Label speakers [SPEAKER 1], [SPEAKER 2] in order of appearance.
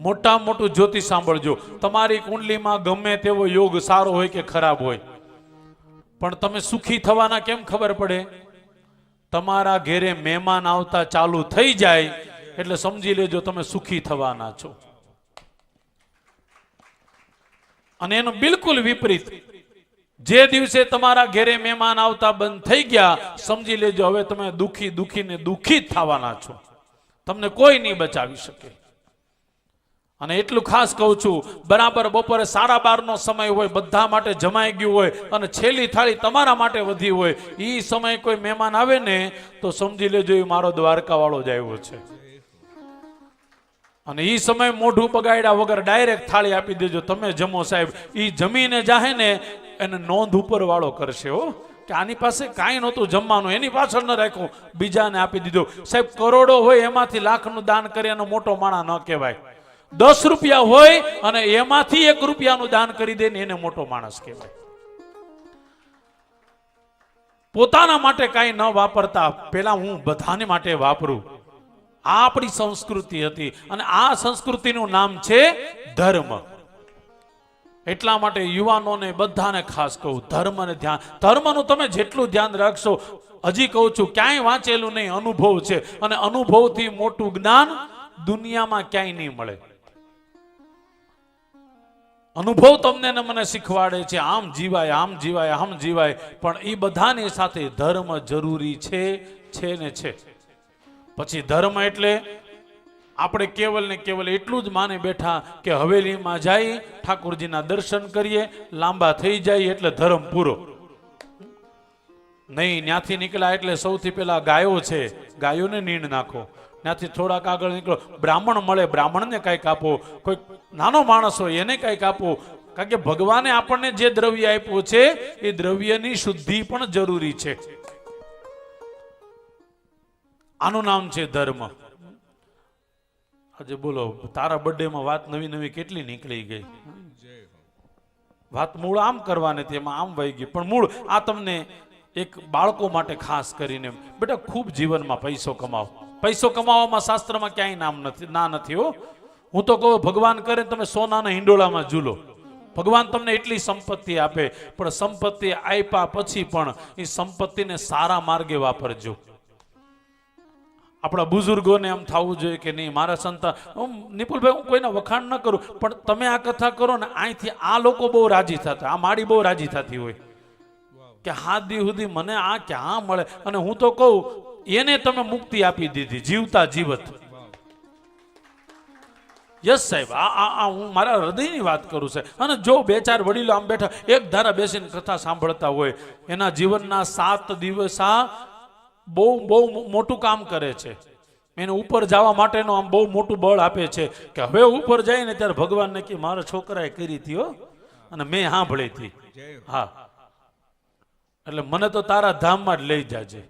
[SPEAKER 1] મોટા મોટું જ્યોતિષ સાંભળજો. તમારી કુંડલીમાં ગમે તેવો યોગ સારો હોય કે ખરાબ હોય, પણ તમે સુખી થવાના કેમ ખબર પડે? તમારા ઘેરે મહેમાન આવતા ચાલુ થઈ જાય એટલે સમજી લેજો તમે સુખી થવાના છો. અને એનું બિલકુલ વિપરીત, જે દિવસે તમારા ઘેરે મહેમાન આવતા બંધ થઈ ગયા, સમજી લેજો હવે તમે દુખી દુખીને દુખી જ થવાના છો. તમને કોઈ નહીં બચાવી શકે. અને એટલું ખાસ કહું છું, બરાબર બપોરે 12:30નો સમય હોય, બધા માટે જમાઈ ગયું હોય અને છેલ્લી થાળી તમારા માટે વધી હોય, એ સમય કોઈ મહેમાન આવે ને તો સમજી લેજો એ મારો દ્વારકા વાળો જ આવ્યો છે. અને એ સમય મોઢું બગાડ્યા વગર ડાયરેક્ટ થાળી આપી દેજો, તમે જમો સાહેબ. એ જમીને જાહે ને એને નોંધ ઉપર વાળો કરશે હો, કે આની પાસે કાંઈ નહોતું જમવાનું, એની પાછળ ન રાખ્યું, બીજાને આપી દીધો. સાહેબ કરોડો હોય એમાંથી લાખનું દાન કરે એનો મોટો માણા ન કહેવાય. 10 રૂપિયા હોય અને એમાંથી 1 રૂપિયાનું દાન કરી દે ને એને મોટો માણસ કહેવાય. પોતાના માટે કાંઈ ન વાપરતા પેલા હું બધાને માટે વાપરું, આ આપણી સંસ્કૃતિ હતી. અને આ સંસ્કૃતિનું નામ છે ધર્મ. એટલા માટે યુવાનોને બધાને ખાસ કહું, ધર્મને ધ્યાન, ધર્મનું તમે જેટલું ધ્યાન રાખશો, હજી કહું છું ક્યાંય વાંચેલું નહીં, અનુભવ છે. અને અનુભવથી મોટું જ્ઞાન દુનિયામાં ક્યાંય નહીં મળે. અનુભવ તમને ને મને શીખવાડે છે આમ જીવાય, આમ જીવાય, આમ જીવાય, પણ એ બધાની સાથે ધર્મ જરૂરી છે ને છે. પછી ધર્મ એટલે આપણે કેવલ ને કેવલ એટલું જ માને બેઠા કે હવેલીમાં જઈ ઠાકોરજીના દર્શન કરીએ, લાંબા થઈ જાય એટલે ધર્મ પૂરો. નહીં, ત્યાંથી નીકળ્યા એટલે સૌથી પહેલા ગાયો છે, ગાયોને નીણ નાખો. ત્યાંથી થોડાક આગળ નીકળો, બ્રાહ્મણ મળે, બ્રાહ્મણને કંઈક આપો. કોઈ નાનો માણસ હોય એને કંઈક આપો. કારણ કે ભગવાને આપણને જે દ્રવ્ય આપ્યું છે એ દ્રવ્યની શુદ્ધિ પણ જરૂરી છે. આનું નામ છે ધર્મ. આજે બોલો, તારા બર્થડેમાં વાત નવી નવી કેટલી નીકળી ગઈ. વાત મૂળ આમ કરવાની હતી, એમાં આમ વહી ગઈ. પણ મૂળ આ તમને એક બાળકો માટે ખાસ કરીને, બેટા ખૂબ જીવનમાં પૈસો કમાવો. પૈસો કમાવામાં શાસ્ત્રમાં ક્યાંય નામ નથી, ના નથી હો. હું તો કહું ભગવાન કરે તમે સોનાના હિંડોળામાં ઝૂલો. ભગવાન તમને એટલી સંપત્તિ આપે, પણ સંપત્તિ આપ્યા પછી પણ એ સંપત્તિને સારા માર્ગે વાપરજો. આપણા બુઝુર્ગોને એમ થવું જોઈએ કે નહીં મારા સંતાન, નિપુલભાઈ હું કોઈના વખાણ ન કરું, પણ તમે આ કથા કરો ને અહીંથી આ લોકો બહુ રાજી થતા, આ માડી બહુ રાજી થતી હોય કે હાથ દી સુધી મને આ ક્યાં મળે. અને હું તો કહું એને તમે મુક્તિ આપી દીધી જીવતા જીવત. યસ સાહેબ, આ હું મારા હૃદયની વાત કરું છે. અને જો 2-4 વડીલો આમ બેઠા એક ધારા બેસીને કથા સાંભળતા હોય, એના જીવનના 7 દિવસ આ બહુ મોટું કામ કરે છે. એને ઉપર જવા માટેનું આમ બહુ મોટું બળ આપે છે કે હવે ઉપર જાય ને ત્યારે ભગવાનને કે મારા છોકરાએ કરી હતી હો, અને મેં સાંભળી હતી. હા, એટલે મને તો તારા ધામમાં જ લઈ જાજે.